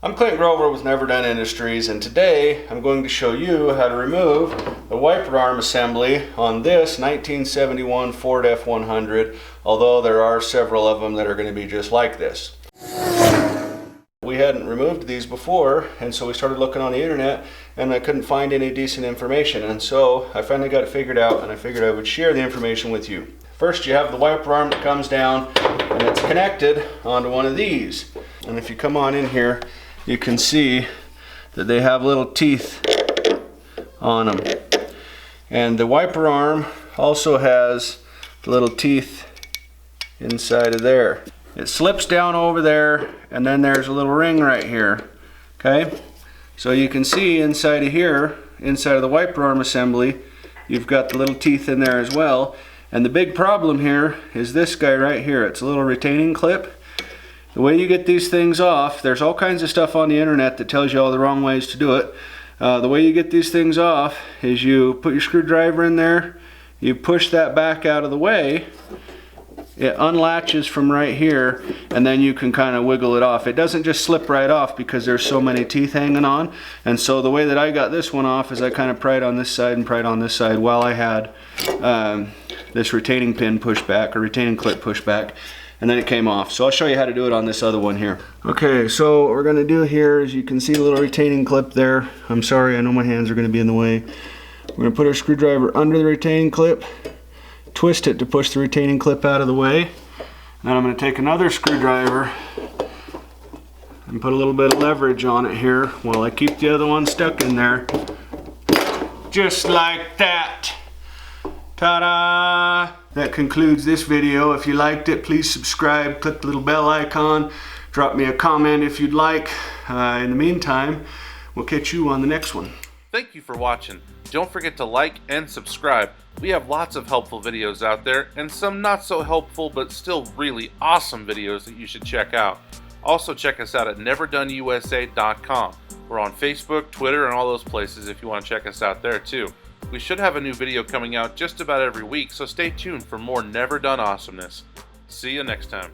I'm Clint Grover with Never Done Industries, and today I'm going to show you how to remove the wiper arm assembly on this 1971 Ford F100, although there are several of them that are going to be just like this. We hadn't removed these before, and so we started looking on the internet and I couldn't find any decent information, and so I finally got it figured out, and I figured I would share the information with you. First, you have the wiper arm that comes down and it's connected onto one of these, and if you come on in here you can see that they have little teeth on them, and the wiper arm also has the little teeth inside of there. It slips down over there, and then there's a little ring right here. Okay, so you can see inside of here, inside of the wiper arm assembly, you've got the little teeth in there as well. And the big problem here is this guy right here. It's a little retaining clip. The way you get these things off, there's all kinds of stuff on the internet that tells you all the wrong ways to do it. The way you get these things off is you put your screwdriver in there, you push that back out of the way, it unlatches from right here, and then you can kind of wiggle it off. It doesn't just slip right off because there's so many teeth hanging on. And so the way that I got this one off is I kind of pried on this side and pried on this side while I had this retaining pin pushed back, or retaining clip pushed back, and then it came off. So I'll show you how to do it on this other one here. Okay, so what we're going to do here is, you can see a little retaining clip there. I'm sorry, I know my hands are going to be in the way. We're going to put our screwdriver under the retaining clip, twist it to push the retaining clip out of the way. Then I'm going to take another screwdriver and put a little bit of leverage on it here while I keep the other one stuck in there. Just like that. Ta-da! That concludes this video. If you liked it, please subscribe, click the little bell icon, drop me a comment if you'd like. In the meantime, we'll catch you on the next one. Thank you for watching. Don't forget to like and subscribe. We have lots of helpful videos out there, and some not so helpful but still really awesome videos that you should check out. Also check us out at neverdoneusa.com. We're on Facebook, Twitter, and all those places if you want to check us out there too. We should have a new video coming out just about every week, so stay tuned for more Never Done awesomeness. See you next time.